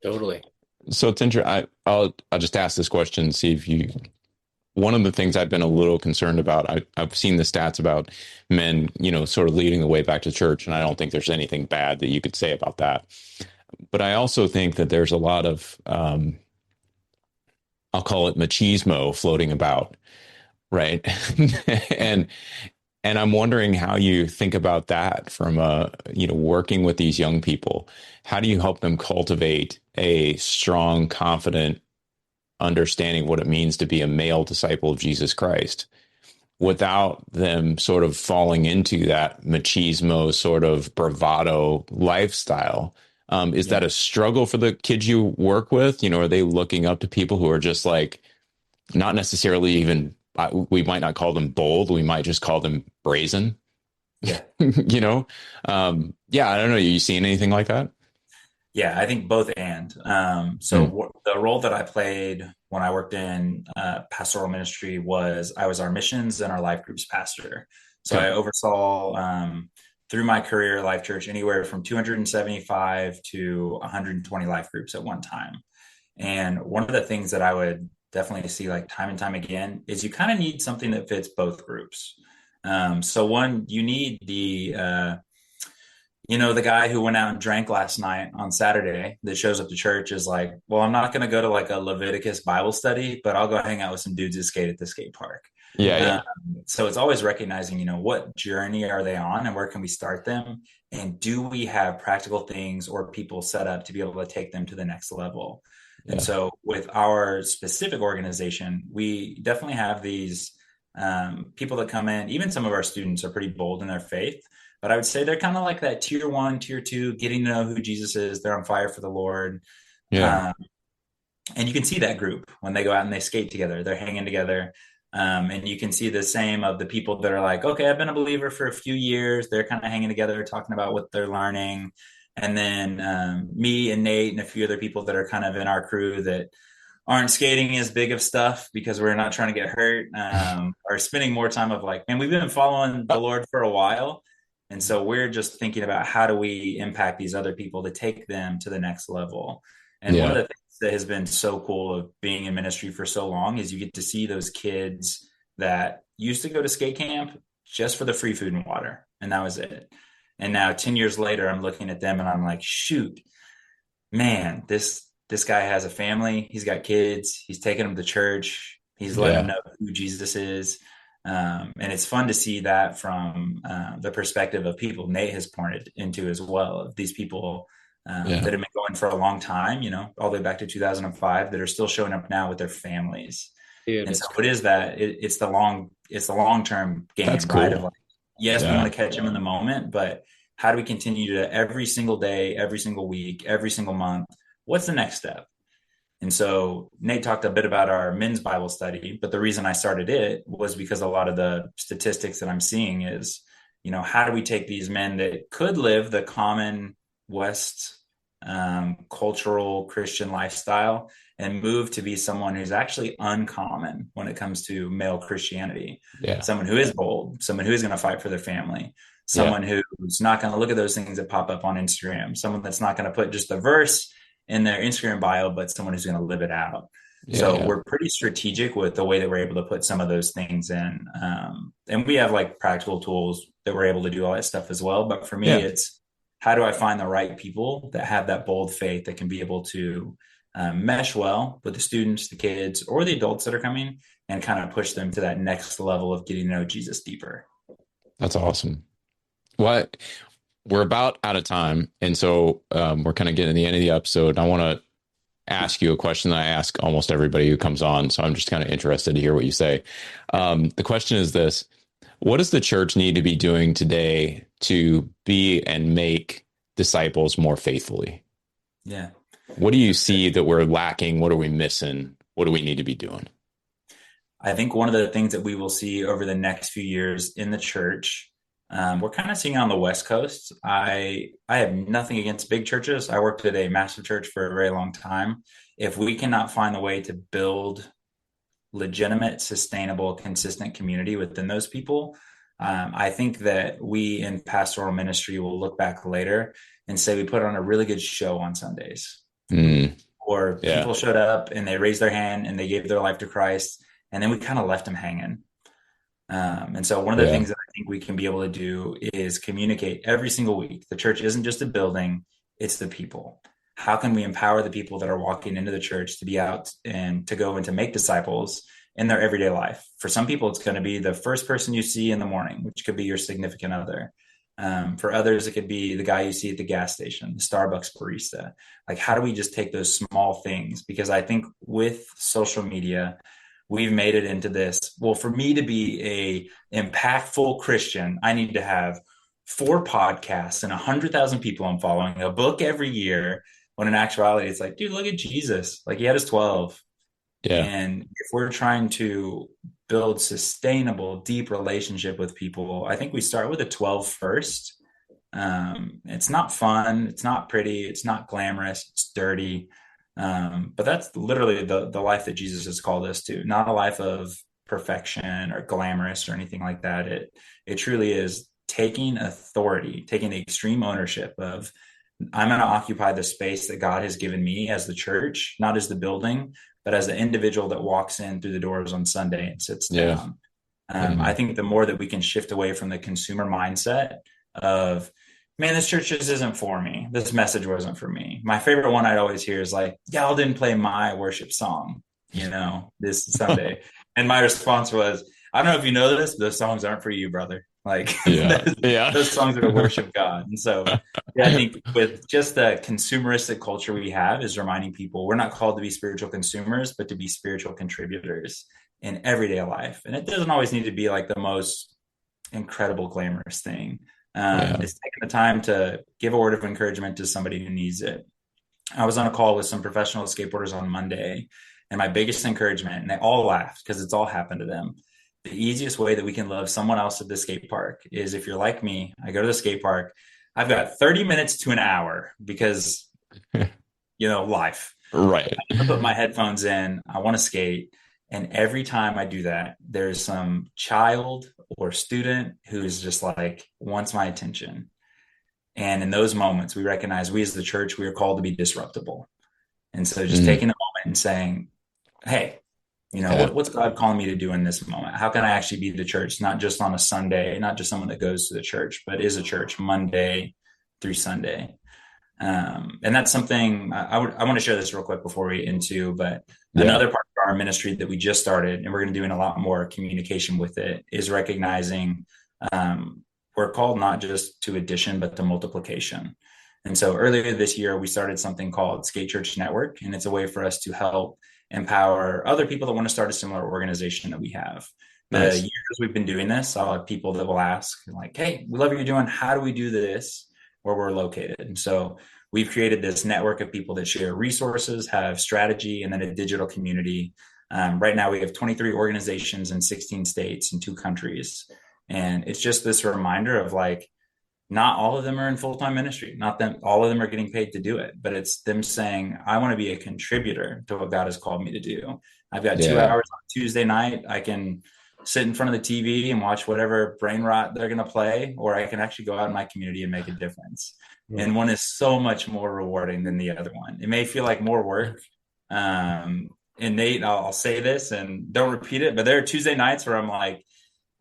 Totally. So it's interesting. I'll just ask this question, see if you. One of the things I've been a little concerned about, I've seen the stats about men, sort of leading the way back to church, and I don't think there's anything bad that you could say about that. But I also think that there's a lot of, I'll call it machismo floating about, right? and and I'm wondering how you think about that from working with these young people. How do you help them cultivate a strong, confident understanding what it means to be a male disciple of Jesus Christ without them sort of falling into that machismo sort of bravado lifestyle? Is Yeah. that a struggle for the kids you work with? Are they looking up to people who are just like not necessarily even, we might not call them bold, we might just call them brazen? Yeah. you know? Yeah, I don't know. You seen anything like that? Yeah, I think both and. Mm, The role that I played when I worked in pastoral ministry was I was our missions and our life groups pastor. So okay. I oversaw through my career Life Church anywhere from 275 to 120 life groups at one time. And one of the things that I would definitely see like time and time again is you kind of need something that fits both groups. So one, you need the guy who went out and drank last night on Saturday that shows up to church is like, well, I'm not going to go to like a Leviticus Bible study, but I'll go hang out with some dudes that skate at the skate park. Yeah, Um, yeah. so it's always recognizing, what journey are they on and where can we start them? And do we have practical things or people set up to be able to take them to the next level? And Yeah. so with our specific organization, we definitely have these people that come in. Even some of our students are pretty bold in their faith, but I would say they're kind of like that tier one, tier two, getting to know who Jesus is. They're on fire for the Lord. Yeah. Um, and you can see that group when they go out and they skate together, they're hanging together. And you can see the same of the people that are like, okay, I've been a believer for a few years. They're kind of hanging together, talking about what they're learning. And then me and Nate and a few other people that are kind of in our crew that aren't skating as big of stuff because we're not trying to get hurt, are spending more time of like, man, we've been following the Lord for a while. And so we're just thinking about how do we impact these other people to take them to the next level. And one of Yeah. the things that has been so cool of being in ministry for so long is you get to see those kids that used to go to skate camp just for the free food and water. And that was it. And now 10 years later, I'm looking at them and I'm like, shoot, man, this guy has a family. He's got kids. He's taking them to church. He's letting them Yeah. know who Jesus is. And it's fun to see that from the perspective of people Nate has pointed into as well, of these people that Yeah. have been going for a long time, all the way back to 2005, that are still showing up now with their families. Dude, And so it's it is that it's the long term game, That's right? Of cool. like, yes, we Yeah. want to catch them in the moment, but how do we continue to every single day, every single week, every single month? What's the next step? And so Nate talked a bit about our men's Bible study, but the reason I started it was because a lot of the statistics that I'm seeing is, how do we take these men that could live the common West cultural Christian lifestyle and move to be someone who's actually uncommon when it comes to male Christianity, Yeah. someone who is bold, someone who is going to fight for their family, Yeah. someone who's not going to look at those things that pop up on Instagram, someone that's not going to put just a verse in their Instagram bio, but someone who's going to live it out. Yeah. So Yeah. we're pretty strategic with the way that we're able to put some of those things in. And we have like practical tools that we're able to do all that stuff as well. But for me, Yeah. it's how do I find the right people that have that bold faith that can be able to mesh well with the students, the kids, or the adults that are coming, and kind of push them to that next level of getting to know Jesus deeper. That's awesome. What we're about out of time. And so we're kind of getting to the end of the episode. I want to ask you a question that I ask almost everybody who comes on. So I'm just kind of interested to hear what you say. The question is this: what does the church need to be doing today to be and make disciples more faithfully? Yeah. What do you see that we're lacking? What are we missing? What do we need to be doing? I think one of the things that we will see over the next few years in the church, we're kind of seeing on the West Coast. I have nothing against big churches. I worked at a massive church for a very long time. If we cannot find a way to build legitimate, sustainable, consistent community within those people, I think that we in pastoral ministry will look back later and say we put on a really good show on Sundays. Or Yeah. people showed up and they raised their hand and they gave their life to Christ, and then we kind of left them hanging. And so one of the things that I think we can be able to do is communicate every single week. The church isn't just a building, it's the people. How can we empower the people that are walking into the church to be out and to go and to make disciples in their everyday life? For some people, it's going to be the first person you see in the morning, which could be your significant other. For others, it could be the guy you see at the gas station, the Starbucks barista. Like, how do we just take those small things? Because I think with social media, we've made it into this. Well, for me to be a impactful Christian, I need to have 4 podcasts and 100,000 people I'm following, a book every year. When in actuality, it's like, dude, look at Jesus. Like, he had his 12. Yeah. And if we're trying to build sustainable, deep relationship with people, I think we start with a 12 first. It's not fun. It's not pretty. It's not glamorous. It's dirty. But that's literally the life that Jesus has called us to, not a life of perfection or glamorous or anything like that. It truly is taking authority, taking the extreme ownership of, I'm going to occupy the space that God has given me as the church, not as the building, but as the individual that walks in through the doors on Sunday and sits down. I think the more that we can shift away from the consumer mindset of, man, this church just isn't for me. This message wasn't for me. My favorite one I'd always hear is like, y'all didn't play my worship song, this Sunday. And my response was, I don't know if you know this, but those songs aren't for you, brother. Like, those songs are to worship God. And so I think with just the consumeristic culture we have is reminding people we're not called to be spiritual consumers, but to be spiritual contributors in everyday life. And it doesn't always need to be like the most incredible, glamorous thing. It's taking the time to give a word of encouragement to somebody who needs it. I was on a call with some professional skateboarders on Monday, and my biggest encouragement, and they all laughed because it's all happened to them. The easiest way that we can love someone else at the skate park is, if you're like me, I go to the skate park, I've got 30 minutes to an hour because, life. Right. I put my headphones in, I want to skate. And every time I do that, there's some child or student who's just like, wants my attention. And in those moments, we recognize we as the church, we are called to be disruptible. And so just taking a moment and saying, hey, what's God calling me to do in this moment? How can I actually be the church, not just on a Sunday, not just someone that goes to the church, but is a church Monday through Sunday? And that's something I want to share this real quick before we get into, but another part of our ministry that we just started, and we're going to do a lot more communication with it, is recognizing we're called not just to addition, but to multiplication. And so earlier this year, we started something called Skate Church Network, and it's a way for us to help empower other people that want to start a similar organization that we have. Nice. The years we've been doing this, I'll have people that will ask like, hey, we love what you're doing. How do we do this where we're located? And so we've created this network of people that share resources, have strategy, and then a digital community. Right now we have 23 organizations in 16 states and 2 countries. And it's just this reminder of like, not all of them are in full-time ministry, not them, all of them are getting paid to do it, but it's them saying, I want to be a contributor to what God has called me to do. I've got 2 hours on Tuesday night. I can sit in front of the TV and watch whatever brain rot they're going to play, or I can actually go out in my community and make a difference. And one is so much more rewarding than the other one. It may feel like more work. And Nate, I'll say this and don't repeat it, but there are Tuesday nights where I'm like,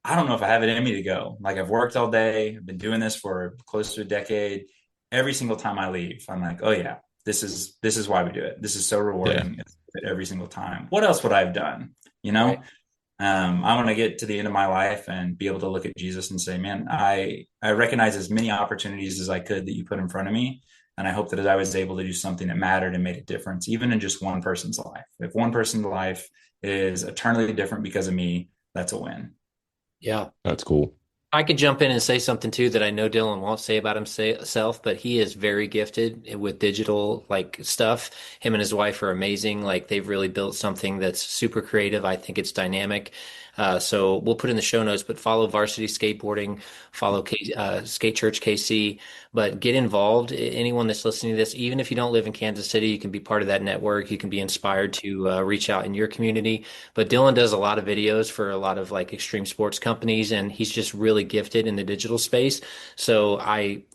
I don't know if I have it in me to go. Like, I've worked all day. I've been doing this for close to a decade. Every single time I leave, I'm like, oh yeah, this is why we do it. This is so rewarding every single time. What else would I have done? Right. I want to get to the end of my life and be able to look at Jesus and say, man, I recognize as many opportunities as I could that you put in front of me. And I hope that as I was able to do something that mattered and made a difference, even in just one person's life. If one person's life is eternally different because of me, that's a win. Yeah. That's cool. I could jump in and say something too that I know Dylan won't say about himself, but he is very gifted with digital stuff. Him and his wife are amazing. Like, they've really built something that's super creative. I think it's dynamic. So we'll put in the show notes, but follow Varsity Skateboarding, follow Skate Church KC, but get involved. Anyone that's listening to this, even if you don't live in Kansas City, you can be part of that network. You can be inspired to reach out in your community. But Dylan does a lot of videos for a lot of extreme sports companies, and he's just really gifted in the digital space. So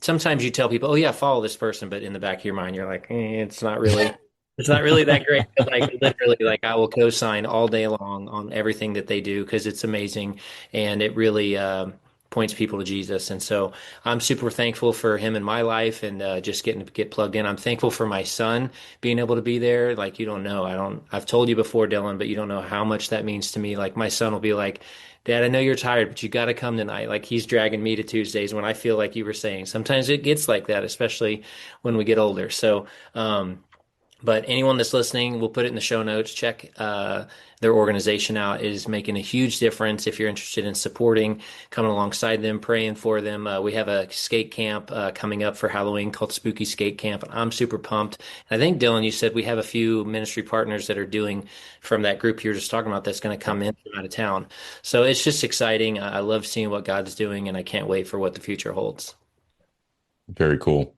sometimes you tell people, oh yeah, follow this person, but in the back of your mind, you're like, it's not really. It's not really that great, but literally, I will co-sign all day long on everything that they do because it's amazing, and it really points people to Jesus. And so I'm super thankful for him in my life, and just getting to get plugged in. I'm thankful for my son being able to be there. Like, you don't know, I've told you before, Dylan, but you don't know how much that means to me. Like, my son will be like, Dad, I know you're tired, but you got to come tonight. Like, he's dragging me to Tuesdays when I feel like you were saying. Sometimes it gets like that, especially when we get older. So, But anyone that's listening, we'll put it in the show notes. Check their organization out. It is making a huge difference. If you're interested in supporting, coming alongside them, praying for them. We have a skate camp coming up for Halloween called Spooky Skate Camp. I'm super pumped. And I think, Dylan, you said we have a few ministry partners that are doing from that group you were just talking about that's going to come in from out of town. So it's just exciting. I love seeing what God's doing, and I can't wait for what the future holds. Very cool.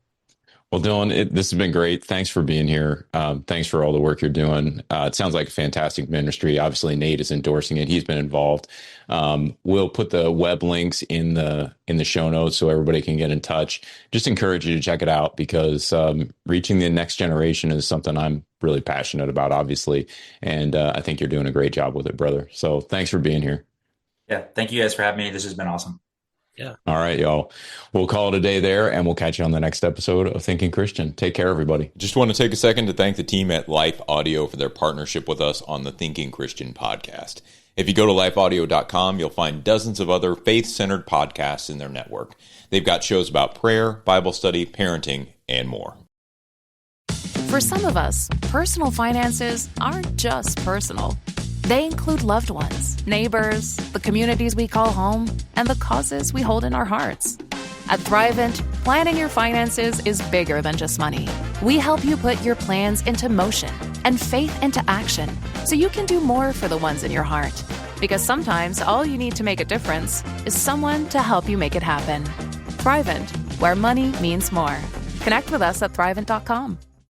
Well, Dylan, this has been great. Thanks for being here. Thanks for all the work you're doing. It sounds like a fantastic ministry. Obviously, Nate is endorsing it. He's been involved. We'll put the web links in the show notes so everybody can get in touch. Just encourage you to check it out because reaching the next generation is something I'm really passionate about, obviously. And I think you're doing a great job with it, brother. So thanks for being here. Yeah. Thank you guys for having me. This has been awesome. Yeah. All right, y'all. We'll call it a day there, and we'll catch you on the next episode of Thinking Christian. Take care, everybody. Just want to take a second to thank the team at Life Audio for their partnership with us on the Thinking Christian podcast. If you go to lifeaudio.com, you'll find dozens of other faith-centered podcasts in their network. They've got shows about prayer, Bible study, parenting, and more. For some of us, personal finances aren't just personal. They include loved ones, neighbors, the communities we call home, and the causes we hold in our hearts. At Thrivent, planning your finances is bigger than just money. We help you put your plans into motion and faith into action so you can do more for the ones in your heart. Because sometimes all you need to make a difference is someone to help you make it happen. Thrivent, where money means more. Connect with us at Thrivent.com.